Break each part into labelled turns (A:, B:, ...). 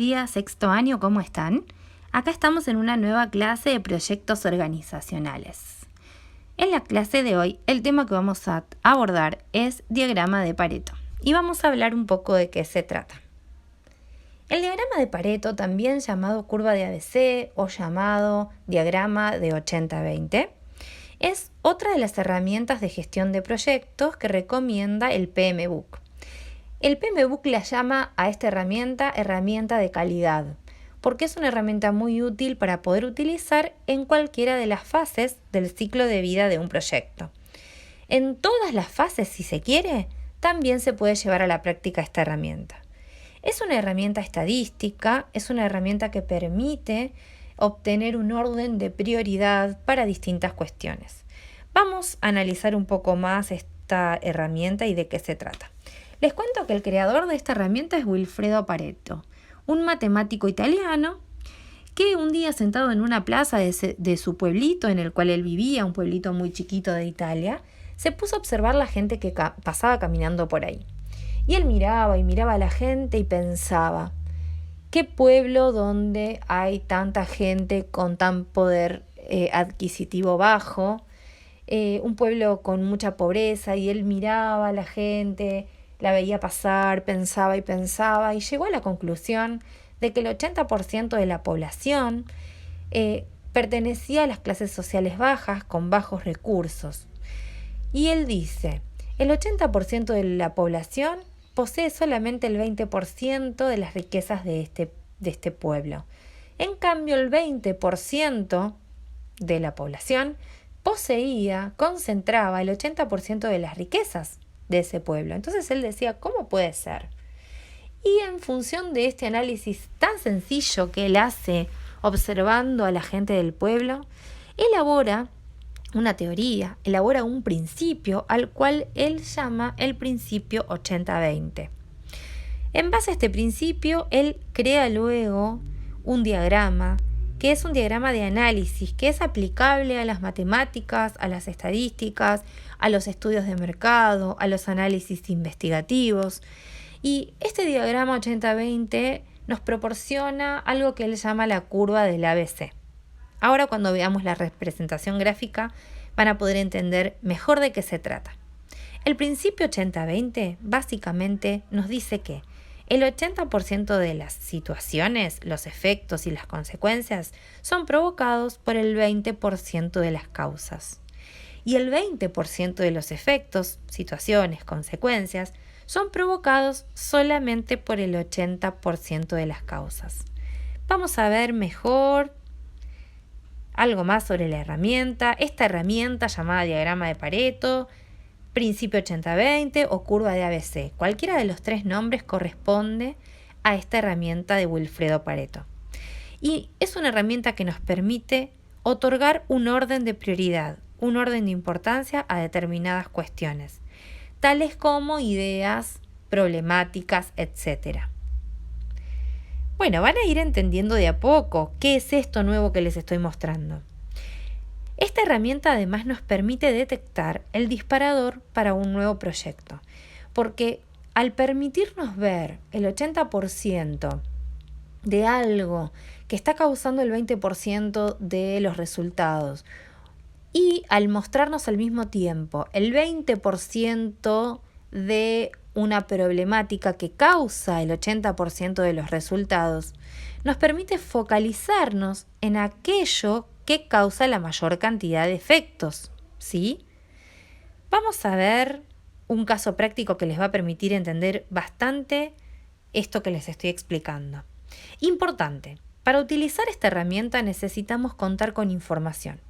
A: Día sexto año, ¿cómo están? Acá estamos en una nueva clase de proyectos organizacionales. En la clase de hoy, el tema que vamos a abordar es diagrama de Pareto y vamos a hablar un poco de qué se trata. El diagrama de Pareto, también llamado curva de ABC o llamado diagrama de 80-20, es otra de las herramientas de gestión de proyectos que recomienda el PMBOK. El PMBOK la llama a esta herramienta de calidad, porque es una herramienta muy útil para poder utilizar en cualquiera de las fases del ciclo de vida de un proyecto. En todas las fases, si se quiere, también se puede llevar a la práctica esta herramienta. Es una herramienta estadística, es una herramienta que permite obtener un orden de prioridad para distintas cuestiones. Vamos a analizar un poco más esta herramienta y de qué se trata. Les cuento que el creador de esta herramienta es Wilfredo Pareto, un matemático italiano que un día sentado en una plaza de su pueblito en el cual él vivía, un pueblito muy chiquito de Italia, se puso a observar la gente que pasaba caminando por ahí. Y él miraba y miraba a la gente y pensaba, ¿qué pueblo donde hay tanta gente con tan poder adquisitivo bajo? Un pueblo con mucha pobreza, y él miraba a la gente, la veía pasar, pensaba y llegó a la conclusión de que el 80% de la población pertenecía a las clases sociales bajas con bajos recursos. Y él dice, el 80% de la población posee solamente el 20% de las riquezas de este pueblo. En cambio, el 20% de la población concentraba el 80% de las riquezas de ese pueblo. Entonces él decía, ¿cómo puede ser? Y en función de este análisis tan sencillo que él hace observando a la gente del pueblo, elabora una teoría, elabora un principio al cual él llama el principio 80-20. En base a este principio, él crea luego un diagrama, que es un diagrama de análisis, que es aplicable a las matemáticas, a las estadísticas, a los estudios de mercado, a los análisis investigativos. Y este diagrama 80-20 nos proporciona algo que él llama la curva del ABC. Ahora, cuando veamos la representación gráfica, van a poder entender mejor de qué se trata. El principio 80-20 básicamente nos dice que el 80% de las situaciones, los efectos y las consecuencias son provocados por el 20% de las causas. Y el 20% de los efectos, situaciones, consecuencias, son provocados solamente por el 80% de las causas. Vamos a ver mejor algo más sobre la herramienta. Esta herramienta llamada diagrama de Pareto, principio 80-20 o curva de ABC. Cualquiera de los tres nombres corresponde a esta herramienta de Wilfredo Pareto. Y es una herramienta que nos permite otorgar un orden de prioridad, un orden de importancia a determinadas cuestiones, tales como ideas, problemáticas, etc. Bueno, van a ir entendiendo de a poco qué es esto nuevo que les estoy mostrando. Esta herramienta además nos permite detectar el disparador para un nuevo proyecto, porque al permitirnos ver el 80% de algo que está causando el 20% de los resultados y al mostrarnos al mismo tiempo el 20% de una problemática que causa el 80% de los resultados, nos permite focalizarnos en aquello que causa la mayor cantidad de efectos, ¿sí? Vamos a ver un caso práctico que les va a permitir entender bastante esto que les estoy explicando. Importante, para utilizar esta herramienta necesitamos contar con información.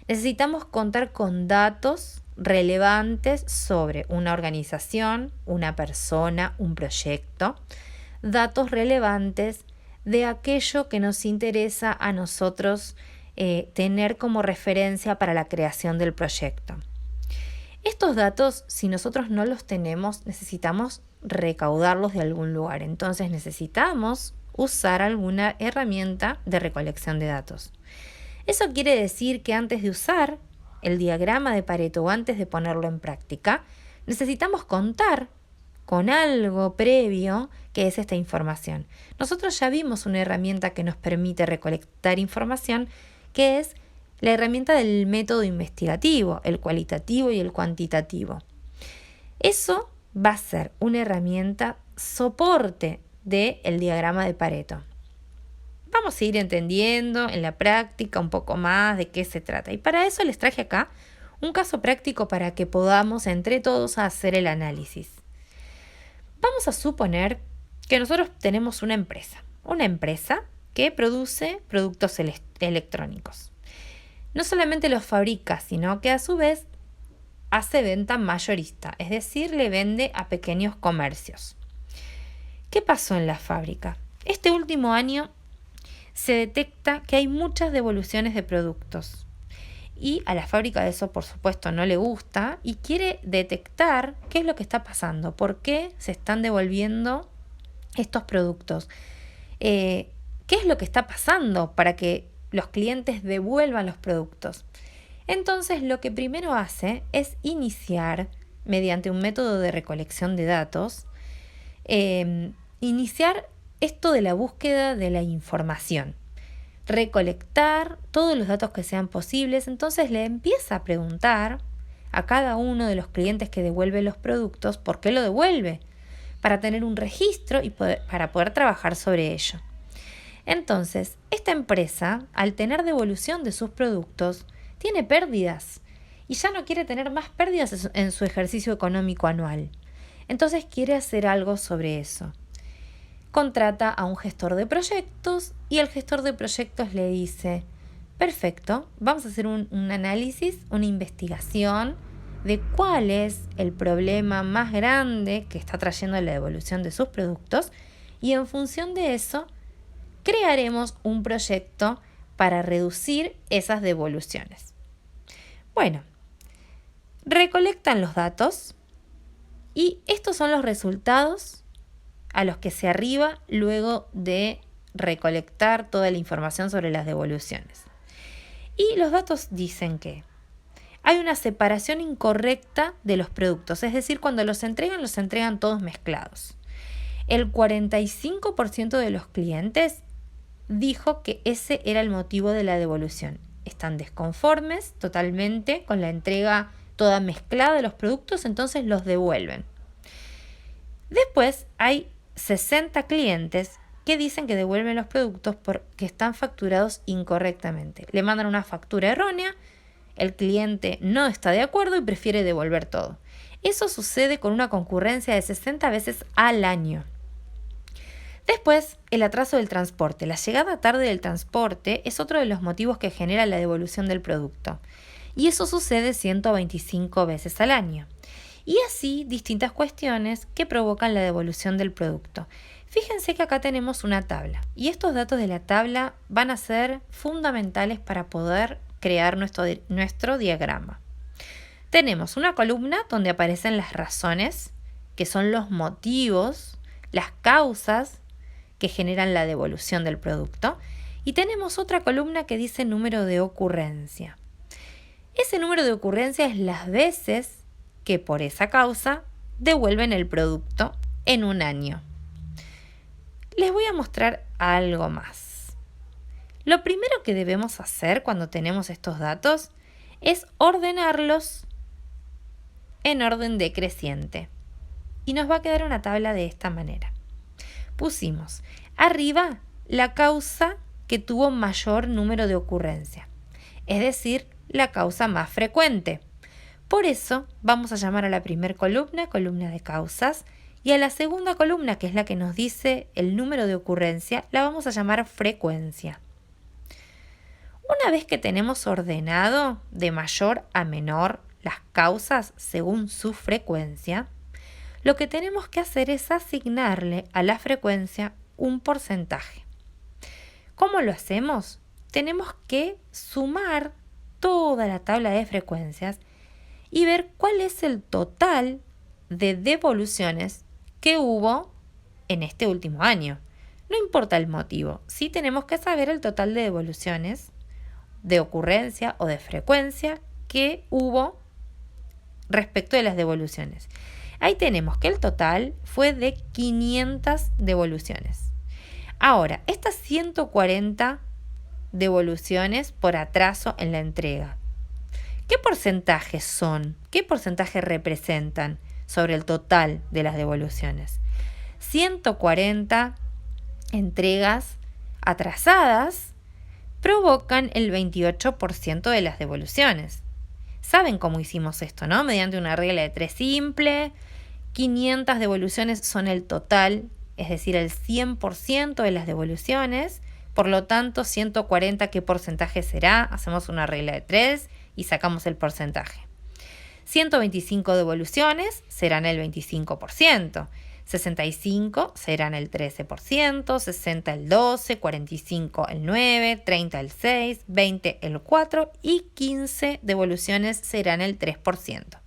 A: Necesitamos contar con datos relevantes sobre una organización, una persona, un proyecto, datos relevantes de aquello que nos interesa a nosotros tener como referencia para la creación del proyecto. Estos datos, si nosotros no los tenemos, necesitamos recaudarlos de algún lugar. Entonces necesitamos usar alguna herramienta de recolección de datos. Eso quiere decir que antes de usar el diagrama de Pareto o antes de ponerlo en práctica, necesitamos contar con algo previo que es esta información. Nosotros ya vimos una herramienta que nos permite recolectar información, que es la herramienta del método investigativo, el cualitativo y el cuantitativo. Eso va a ser una herramienta soporte del diagrama de Pareto. Vamos a ir entendiendo en la práctica un poco más de qué se trata. Y para eso les traje acá un caso práctico para que podamos entre todos hacer el análisis. Vamos a suponer que nosotros tenemos una empresa que produce productos electrónicos. No solamente los fabrica, sino que a su vez hace venta mayorista, es decir, le vende a pequeños comercios. ¿Qué pasó en la fábrica? Este último año se detecta que hay muchas devoluciones de productos y a la fábrica eso por supuesto no le gusta y quiere detectar qué es lo que está pasando, por qué se están devolviendo estos productos, qué es lo que está pasando para que los clientes devuelvan los productos. Entonces lo que primero hace es iniciar, mediante un método de recolección de datos, iniciar esto de la búsqueda de la información, recolectar todos los datos que sean posibles. Entonces le empieza a preguntar a cada uno de los clientes que devuelve los productos por qué lo devuelve, para tener un registro y para poder trabajar sobre ello. Entonces, esta empresa, al tener devolución de sus productos, tiene pérdidas y ya no quiere tener más pérdidas en su ejercicio económico anual. Entonces quiere hacer algo sobre eso. Contrata a un gestor de proyectos y el gestor de proyectos le dice: perfecto, vamos a hacer un análisis, una investigación de cuál es el problema más grande que está trayendo la devolución de sus productos y en función de eso crearemos un proyecto para reducir esas devoluciones. Bueno, recolectan los datos y estos son los resultados a los que se arriba luego de recolectar toda la información sobre las devoluciones. Y los datos dicen que hay una separación incorrecta de los productos, es decir, cuando los entregan todos mezclados. El 45% de los clientes dijo que ese era el motivo de la devolución. Están desconformes totalmente con la entrega toda mezclada de los productos, entonces los devuelven. Después hay 60 clientes que dicen que devuelven los productos porque están facturados incorrectamente. Le mandan una factura errónea, el cliente no está de acuerdo y prefiere devolver todo. Eso sucede con una concurrencia de 60 veces al año. Después, el atraso del transporte. La llegada tarde del transporte es otro de los motivos que genera la devolución del producto. Y eso sucede 125 veces al año. Y así distintas cuestiones que provocan la devolución del producto. Fíjense que acá tenemos una tabla y estos datos de la tabla van a ser fundamentales para poder crear nuestro diagrama. Tenemos una columna donde aparecen las razones, que son los motivos, las causas que generan la devolución del producto, y tenemos otra columna que dice número de ocurrencia. Ese número de ocurrencia es las veces que por esa causa devuelven el producto en un año. Les voy a mostrar algo más. Lo primero que debemos hacer cuando tenemos estos datos es ordenarlos en orden decreciente. Y nos va a quedar una tabla de esta manera. Pusimos arriba la causa que tuvo mayor número de ocurrencia, es decir, la causa más frecuente. Por eso vamos a llamar a la primera columna de causas, y a la segunda columna, que es la que nos dice el número de ocurrencia, la vamos a llamar frecuencia. Una vez que tenemos ordenado de mayor a menor las causas según su frecuencia, lo que tenemos que hacer es asignarle a la frecuencia un porcentaje. ¿Cómo lo hacemos? Tenemos que sumar toda la tabla de frecuencias y ver cuál es el total de devoluciones que hubo en este último año. No importa el motivo, sí tenemos que saber el total de devoluciones, de ocurrencia o de frecuencia que hubo respecto de las devoluciones. Ahí tenemos que el total fue de 500 devoluciones. Ahora, estas 140 devoluciones por atraso en la entrega, ¿qué porcentajes son? ¿Qué porcentaje representan sobre el total de las devoluciones? 140 entregas atrasadas provocan el 28% de las devoluciones. ¿Saben cómo hicimos esto, no? Mediante una regla de 3 simple. 500 devoluciones son el total, es decir, el 100% de las devoluciones. Por lo tanto, 140, ¿qué porcentaje será? Hacemos una regla de 3 y sacamos el porcentaje. 125 devoluciones serán el 25%. 65 serán el 13%, 60 el 12%, 45 el 9%, 30 el 6%, 20 el 4% y 15 devoluciones serán el 3%.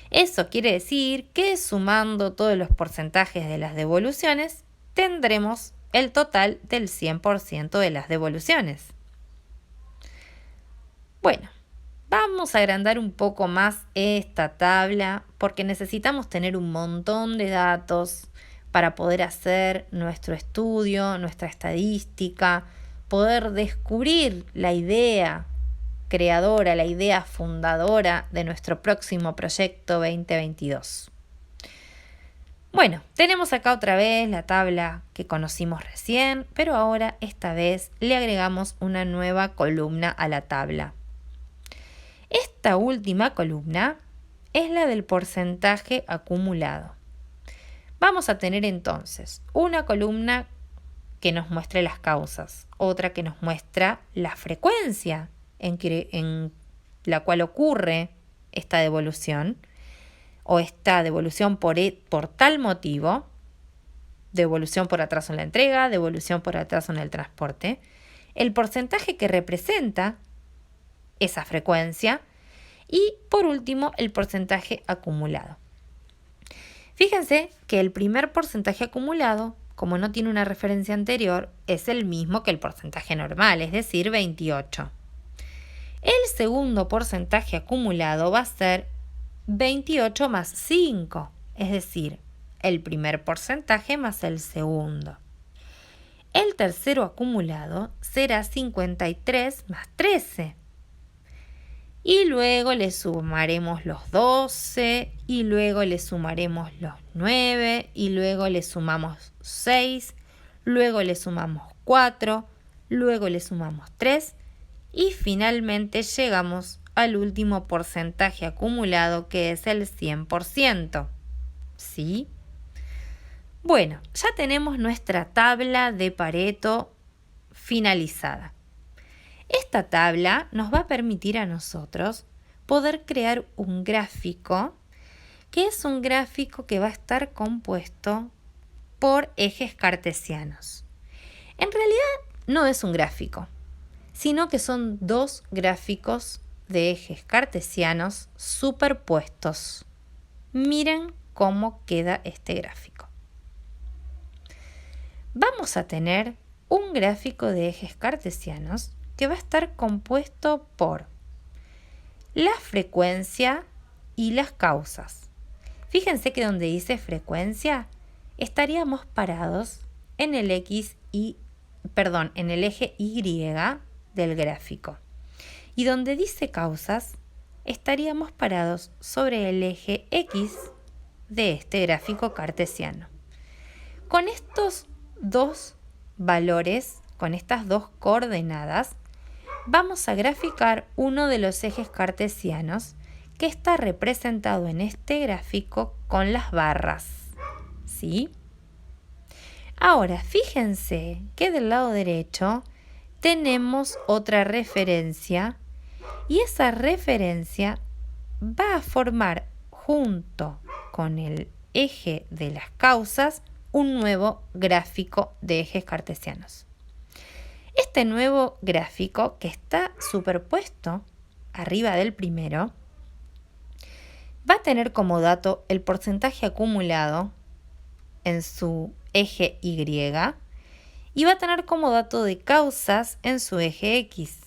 A: Eso quiere decir que sumando todos los porcentajes de las devoluciones, tendremos el total del 100% de las devoluciones. Bueno, vamos a agrandar un poco más esta tabla porque necesitamos tener un montón de datos para poder hacer nuestro estudio, nuestra estadística, poder descubrir la idea creadora, la idea fundadora de nuestro próximo proyecto 2022. Bueno, tenemos acá otra vez la tabla que conocimos recién, pero ahora esta vez le agregamos una nueva columna a la tabla. Esta última columna es la del porcentaje acumulado. Vamos a tener entonces una columna que nos muestre las causas, otra que nos muestra la frecuencia en la cual ocurre esta devolución o esta devolución por tal motivo, devolución por atraso en la entrega, devolución por atraso en el transporte, el porcentaje que representa esa frecuencia y, por último, el porcentaje acumulado. Fíjense que el primer porcentaje acumulado, como no tiene una referencia anterior, es el mismo que el porcentaje normal, es decir, 28. El segundo porcentaje acumulado va a ser 28 más 5, es decir, el primer porcentaje más el segundo. El tercero acumulado será 53 más 13. Y luego le sumaremos los 12, y luego le sumaremos los 9, y luego le sumamos 6, luego le sumamos 4, luego le sumamos 3, y finalmente llegamos al último porcentaje acumulado, que es el 100%. ¿Sí? Bueno, ya tenemos nuestra tabla de Pareto finalizada. Esta tabla nos va a permitir a nosotros poder crear un gráfico, que es un gráfico que va a estar compuesto por ejes cartesianos. En realidad no es un gráfico, sino que son dos gráficos de ejes cartesianos superpuestos. Miren cómo queda este gráfico. Vamos a tener un gráfico de ejes cartesianos que va a estar compuesto por la frecuencia y las causas. Fíjense que donde dice frecuencia, estaríamos parados en el eje Y del gráfico. Y donde dice causas, estaríamos parados sobre el eje X de este gráfico cartesiano. Con estos dos valores, con estas dos coordenadas, vamos a graficar uno de los ejes cartesianos que está representado en este gráfico con las barras. ¿Sí? Ahora, fíjense que del lado derecho tenemos otra referencia y esa referencia va a formar junto con el eje de las causas un nuevo gráfico de ejes cartesianos. Este nuevo gráfico, que está superpuesto arriba del primero, va a tener como dato el porcentaje acumulado en su eje Y y va a tener como dato de causas en su eje X.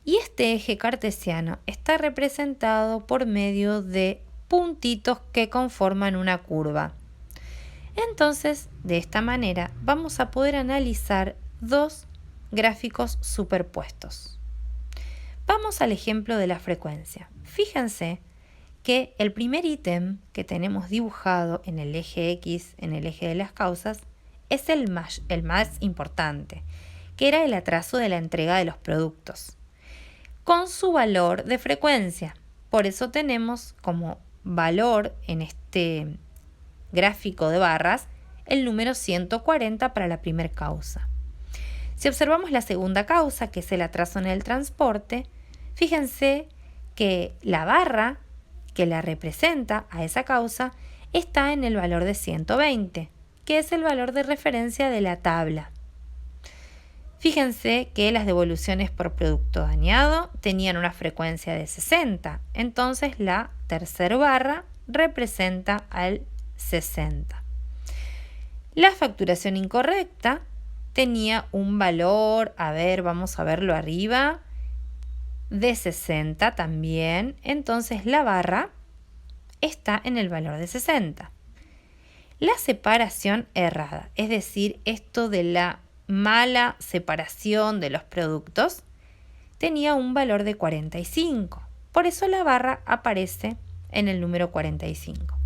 A: Y este eje cartesiano está representado por medio de puntitos que conforman una curva. Entonces, de esta manera, vamos a poder analizar dos gráficos superpuestos. Vamos al ejemplo de la frecuencia. Fíjense que el primer ítem que tenemos dibujado en el eje X, en el eje de las causas, es el más importante, que era el atraso de la entrega de los productos, con su valor de frecuencia. Por eso tenemos como valor en este gráfico de barras el número 140 para la primera causa. Si observamos la segunda causa, que es el atraso en el transporte, fíjense que la barra que la representa a esa causa está en el valor de 120, que es el valor de referencia de la tabla. Fíjense que las devoluciones por producto dañado tenían una frecuencia de 60, entonces la tercera barra representa al 60. La facturación incorrecta tenía un valor, vamos a verlo arriba, de 60 también, entonces la barra está en el valor de 60. La separación errada, es decir, esto de la mala separación de los productos, tenía un valor de 45. Por eso la barra aparece en el número 45.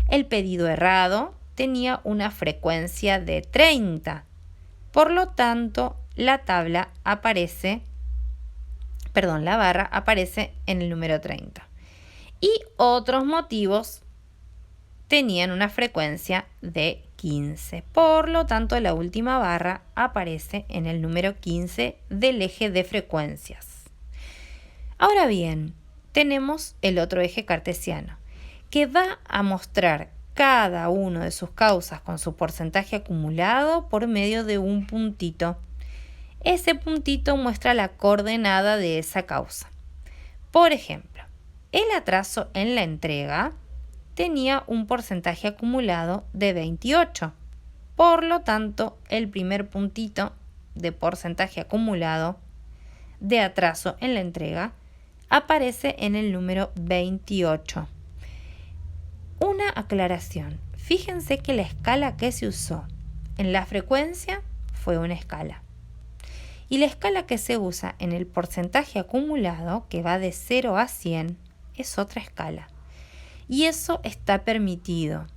A: El pedido errado tenía una frecuencia de 30. Por lo tanto, la barra aparece en el número 30. Y otros motivos tenían una frecuencia de 15. Por lo tanto, la última barra aparece en el número 15 del eje de frecuencias. Ahora bien, tenemos el otro eje cartesiano, que va a mostrar cada uno de sus causas con su porcentaje acumulado por medio de un puntito. Ese puntito muestra la coordenada de esa causa. Por ejemplo, el atraso en la entrega tenía un porcentaje acumulado de 28. Por lo tanto, el primer puntito de porcentaje acumulado de atraso en la entrega aparece en el número 28. Una aclaración. Fíjense que la escala que se usó en la frecuencia fue una escala. Y la escala que se usa en el porcentaje acumulado, que va de 0 a 100, es otra escala. Y eso está permitido.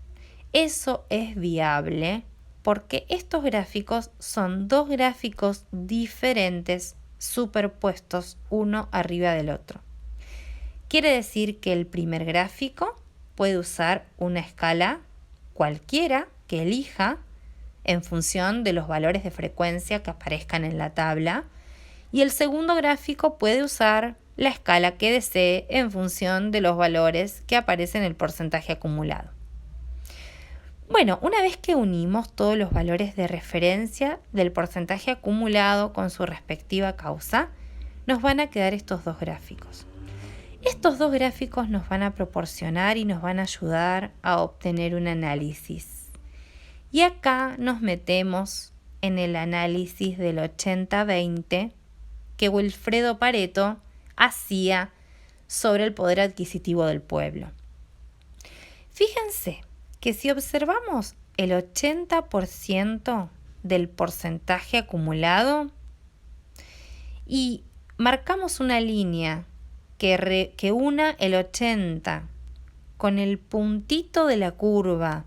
A: Eso es viable porque estos gráficos son dos gráficos diferentes superpuestos uno arriba del otro. Quiere decir que el primer gráfico puede usar una escala cualquiera que elija en función de los valores de frecuencia que aparezcan en la tabla, y el segundo gráfico puede usar la escala que desee en función de los valores que aparecen en el porcentaje acumulado. Bueno, una vez que unimos todos los valores de referencia del porcentaje acumulado con su respectiva causa, nos van a quedar estos dos gráficos. Estos dos gráficos nos van a proporcionar y nos van a ayudar a obtener un análisis. Y acá nos metemos en el análisis del 80-20 que Wilfredo Pareto hacía sobre el poder adquisitivo del pueblo. Fíjense que si observamos el 80% del porcentaje acumulado y marcamos una línea que una el 80 con el puntito de la curva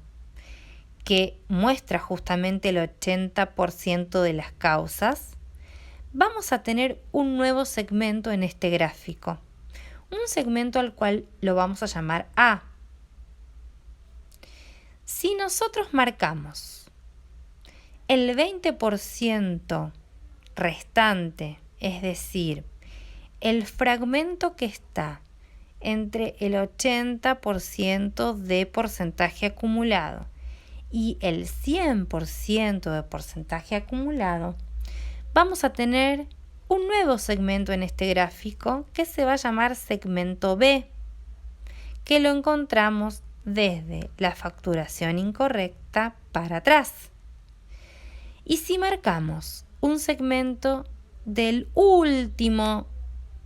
A: que muestra justamente el 80% de las causas, vamos a tener un nuevo segmento en este gráfico. Un segmento al cual lo vamos a llamar A. Si nosotros marcamos el 20% restante, es decir, el fragmento que está entre el 80% de porcentaje acumulado y el 100% de porcentaje acumulado, vamos a tener un nuevo segmento en este gráfico que se va a llamar segmento B, que lo encontramos desde la facturación incorrecta para atrás. Y si marcamos un segmento del último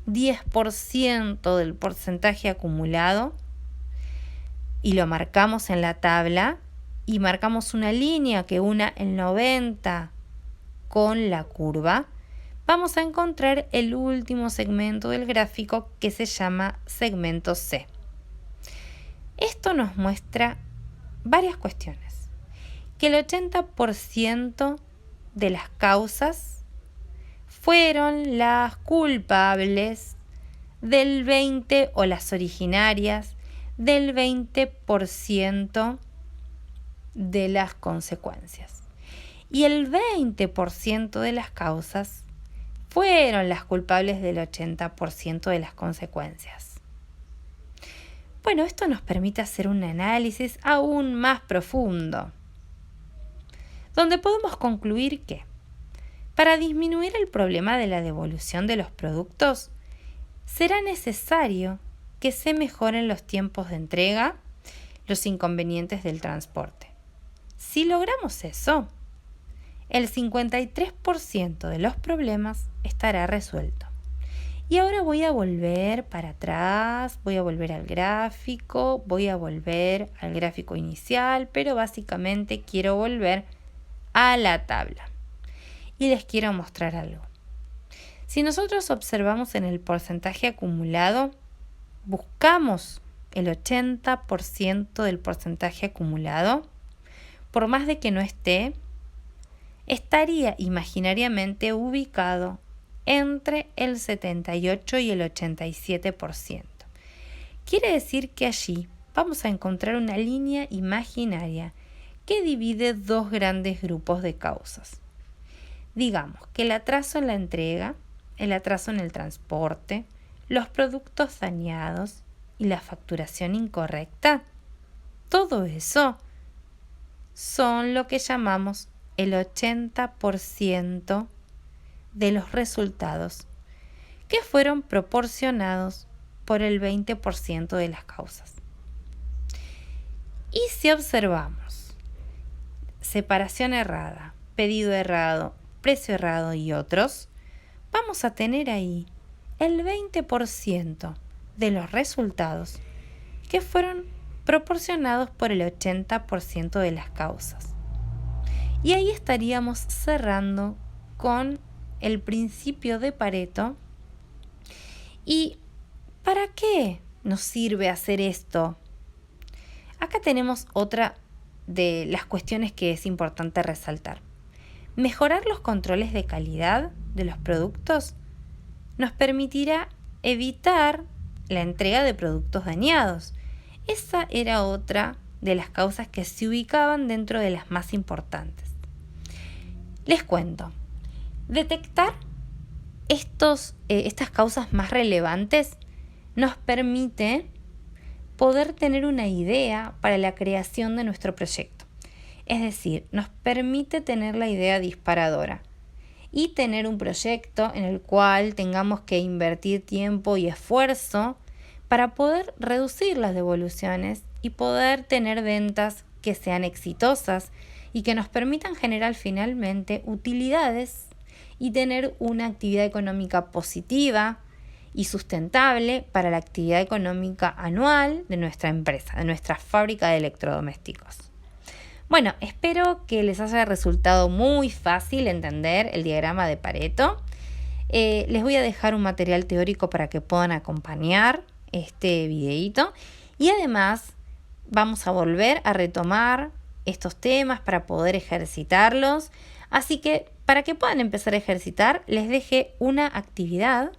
A: 10% del porcentaje acumulado, y lo marcamos en la tabla y marcamos una línea que una el 90 con la curva, vamos a encontrar el último segmento del gráfico que se llama segmento C. Esto nos muestra varias cuestiones. Que el 80% de las causas fueron las culpables del 20% o las originarias del 20% de las consecuencias. Y el 20% de las causas fueron las culpables del 80% de las consecuencias. Bueno, esto nos permite hacer un análisis aún más profundo, donde podemos concluir que para disminuir el problema de la devolución de los productos, será necesario que se mejoren los tiempos de entrega, los inconvenientes del transporte. Si logramos eso, el 53% de los problemas estará resuelto. Y ahora voy a volver para atrás, voy a volver al gráfico, voy a volver al gráfico inicial, pero básicamente quiero volver a la tabla. Y les quiero mostrar algo. Si nosotros observamos en el porcentaje acumulado, buscamos el 80% del porcentaje acumulado, por más de que no esté, estaría imaginariamente ubicado entre el 78 y el 87%. Quiere decir que allí vamos a encontrar una línea imaginaria que divide dos grandes grupos de causas. Digamos que el atraso en la entrega, el atraso en el transporte, los productos dañados y la facturación incorrecta, todo eso son lo que llamamos el 80% de los resultados que fueron proporcionados por el 20% de las causas. Y si observamos separación errada, pedido errado, precio errado y otros, vamos a tener ahí el 20% de los resultados que fueron proporcionados por el 80% de las causas. Y ahí estaríamos cerrando con el principio de Pareto. ¿Y para qué nos sirve hacer esto? Acá tenemos otra de las cuestiones que es importante resaltar. Mejorar los controles de calidad de los productos nos permitirá evitar la entrega de productos dañados. Esa era otra de las causas que se ubicaban dentro de las más importantes. Les cuento, detectar estas causas más relevantes nos permite poder tener una idea para la creación de nuestro proyecto. Es decir, nos permite tener la idea disparadora y tener un proyecto en el cual tengamos que invertir tiempo y esfuerzo para poder reducir las devoluciones y poder tener ventas que sean exitosas y que nos permitan generar finalmente utilidades y tener una actividad económica positiva y sustentable para la actividad económica anual de nuestra empresa, de nuestra fábrica de electrodomésticos. Bueno, espero que les haya resultado muy fácil entender el diagrama de Pareto. Les voy a dejar un material teórico para que puedan acompañar este videíto y además vamos a volver a retomar estos temas para poder ejercitarlos. Así que para que puedan empezar a ejercitar, les dejé una actividad